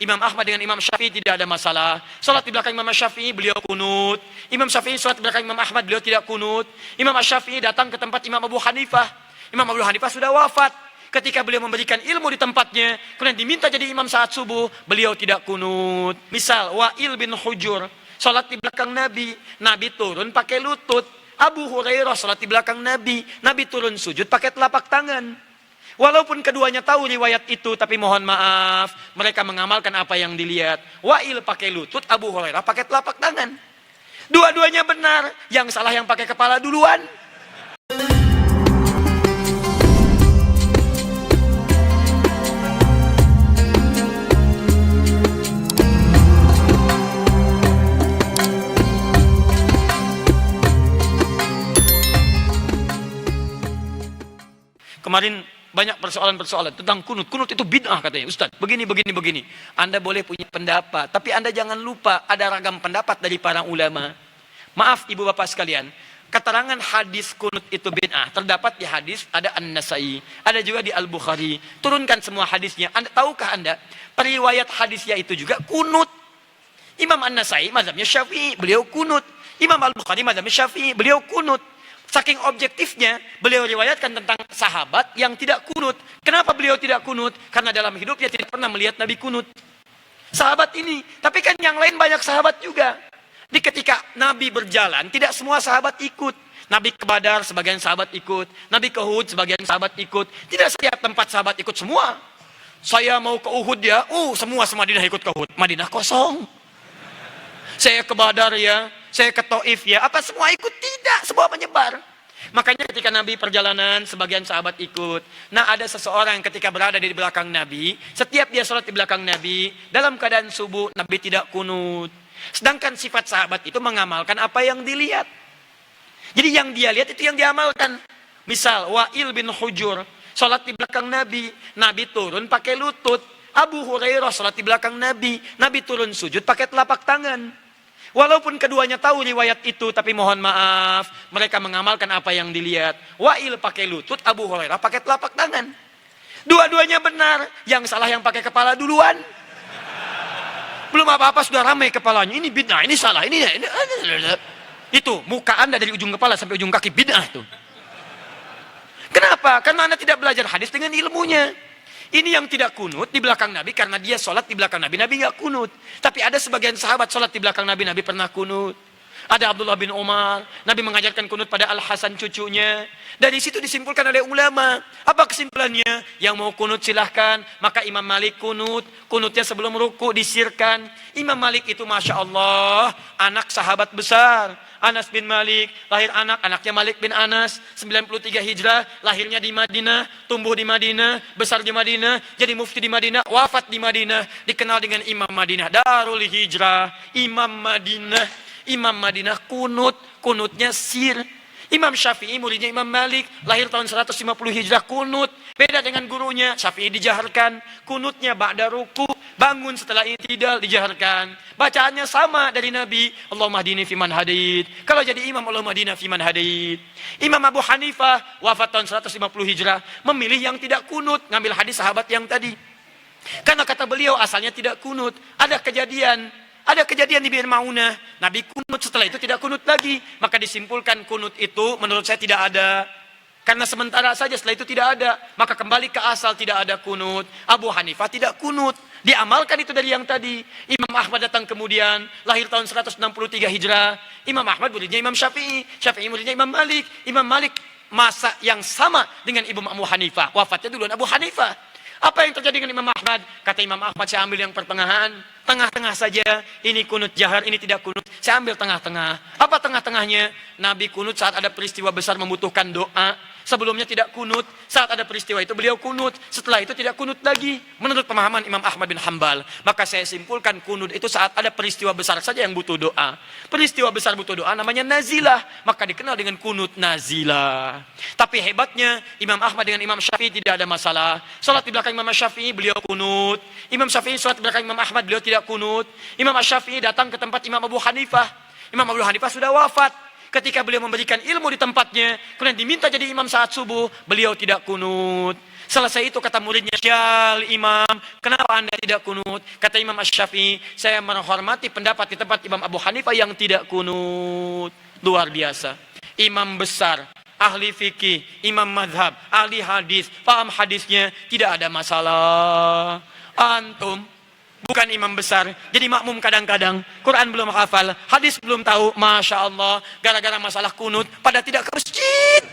Imam Ahmad dengan Imam Syafi'i tidak ada masalah. Salat di belakang Imam Syafi'i, beliau kunut. Imam Syafi'i salat di belakang Imam Ahmad, beliau tidak kunut. Imam Syafi'i datang ke tempat Imam Abu Hanifah. Imam Abu Hanifah sudah wafat. Ketika beliau memberikan ilmu di tempatnya, kemudian diminta jadi imam saat subuh, beliau tidak kunut. Misal, Wa'il bin Hujur, salat di belakang Nabi, Nabi turun pakai lutut. Abu Hurairah salat di belakang Nabi, Nabi turun sujud pakai telapak tangan. Walaupun keduanya tahu riwayat itu, tapi mohon maaf, mereka mengamalkan apa yang dilihat. Wa'il pakai lutut, Abu Hurairah pakai telapak tangan. Dua-duanya benar, yang salah yang pakai kepala duluan. Kemarin banyak persoalan-persoalan tentang kunut. Kunut itu bid'ah katanya, Ustaz. Begini. Anda boleh punya pendapat, tapi Anda jangan lupa ada ragam pendapat dari para ulama. Maaf ibu bapak sekalian, keterangan hadis kunut itu bid'ah terdapat di hadis ada An-Nasai, ada juga di Al-Bukhari. Turunkan semua hadisnya. Tahukah Anda, periwayat hadisnya itu juga kunut. Imam An-Nasai mazhabnya Syafi'i, beliau kunut. Imam Al-Bukhari mazhabnya Syafi'i, beliau kunut. Saking objektifnya, beliau riwayatkan tentang sahabat yang tidak kunut. Kenapa beliau tidak kunut? Karena dalam hidupnya tidak pernah melihat Nabi kunut. Sahabat ini, tapi kan yang lain banyak sahabat juga. Di ketika Nabi berjalan, tidak semua sahabat ikut. Nabi ke Badar, sebagian sahabat ikut. Nabi ke Uhud, sebagian sahabat ikut. Tidak setiap tempat sahabat ikut semua. Saya mau ke Uhud ya, semua Madinah ikut ke Uhud. Madinah kosong. Saya ke Badar ya, saya ke Taif ya, apa semua ikut? Tidak, semua menyebar. Makanya ketika Nabi perjalanan, sebagian sahabat ikut. Nah, ada seseorang ketika berada di belakang Nabi, setiap dia sholat di belakang Nabi, dalam keadaan subuh, Nabi tidak kunut. Sedangkan sifat sahabat itu mengamalkan apa yang dilihat. Jadi yang dia lihat itu yang diamalkan. Misal, Wa'il bin Hujur, sholat di belakang Nabi, Nabi turun pakai lutut. Abu Hurairah sholat di belakang Nabi, Nabi turun sujud pakai telapak tangan. Walaupun keduanya tahu riwayat itu, tapi mohon maaf, mereka mengamalkan apa yang dilihat. Wa'il pakai lutut, Abu Hurairah pakai telapak tangan. Dua-duanya benar, yang salah yang pakai kepala duluan. Belum apa-apa sudah ramai kepalanya. Ini bid'ah, ini salah, ini. Itu, muka Anda dari ujung kepala sampai ujung kaki bid'ah tuh. Kenapa? Karena Anda tidak belajar hadis dengan ilmunya. Ini yang tidak kunut di belakang Nabi karena dia sholat di belakang Nabi. Nabi nggak kunut. Tapi ada sebagian sahabat sholat di belakang Nabi. Nabi pernah kunut. Ada Abdullah bin Umar. Nabi mengajarkan kunut pada Al-Hasan cucunya. Dari situ disimpulkan oleh ulama. Apa kesimpulannya? Yang mau kunut silahkan. Maka Imam Malik kunut. Kunutnya sebelum ruku disirkan. Imam Malik itu Masya Allah. Anak sahabat besar. Anas bin Malik, lahir anaknya Malik bin Anas, 93 Hijrah, lahirnya di Madinah, tumbuh di Madinah, besar di Madinah, jadi mufti di Madinah, wafat di Madinah, dikenal dengan Imam Madinah, Darul Hijrah, Imam Madinah kunutnya sir. Imam Syafi'i muridnya Imam Malik, lahir tahun 150 Hijrah, kunut. Beda dengan gurunya, Syafi'i dijaharkan, kunutnya ba'da ruku, bangun setelah i'tidal dijaharkan. Bacaannya sama dari Nabi, Allahumma hdini fiman hadid. Kalau jadi imam, Allahumma hdina fiman hadid. Imam Abu Hanifah, wafat tahun 150 Hijrah, memilih yang tidak kunut, ngambil hadis sahabat yang tadi. Karena kata beliau asalnya tidak kunut. Ada kejadian di Bir Maunah, Nabi kunut, setelah itu tidak kunut lagi. Maka disimpulkan kunut itu menurut saya tidak ada. Karena sementara saja, setelah itu tidak ada. Maka kembali ke asal, tidak ada kunut. Abu Hanifah tidak kunut. Diamalkan itu dari yang tadi. Imam Ahmad datang kemudian, lahir tahun 163 Hijrah. Imam Ahmad muridnya Imam Syafi'i. Syafi'i muridnya Imam Malik. Imam Malik masa yang sama dengan Imam Abu Hanifah. Wafatnya duluan Abu Hanifah. Apa yang terjadi dengan Imam Ahmad? Kata Imam Ahmad, saya ambil yang pertengahan. Tengah-tengah saja. Ini kunut jahar, ini tidak kunut. Saya ambil tengah-tengah. Apa tengah-tengahnya? Nabi kunut saat ada peristiwa besar membutuhkan doa. Sebelumnya tidak kunut. Saat ada peristiwa itu beliau kunut. Setelah itu tidak kunut lagi. Menurut pemahaman Imam Ahmad bin Hanbal. Maka saya simpulkan kunut itu saat ada peristiwa besar saja yang butuh doa. Peristiwa besar butuh doa namanya nazilah. Maka dikenal dengan kunut nazilah. Tapi hebatnya Imam Ahmad dengan Imam Syafi'i tidak ada masalah. Salat di belakang Imam Syafi'i beliau kunut. Imam Syafi'i salat di belakang Imam Ahmad beliau tidak kunut. Imam Syafi'i datang ke tempat Imam Abu Hanifah. Imam Abu Hanifah sudah wafat. Ketika beliau memberikan ilmu di tempatnya, kemudian diminta jadi imam saat subuh, beliau tidak kunut. Selesai itu kata muridnya, "Syal Imam, kenapa Anda tidak kunut?" Kata Imam Asy-Syafi'i, "Saya menghormati pendapat di tempat Imam Abu Hanifah yang tidak kunut." Luar biasa. Imam besar, ahli fikih, imam madhab, ahli hadis, paham hadisnya, tidak ada masalah. Antum bukan imam besar, jadi makmum kadang-kadang, Quran belum hafal, hadis belum tahu, Masya Allah, gara-gara masalah kunut, pada tidak ke masjid.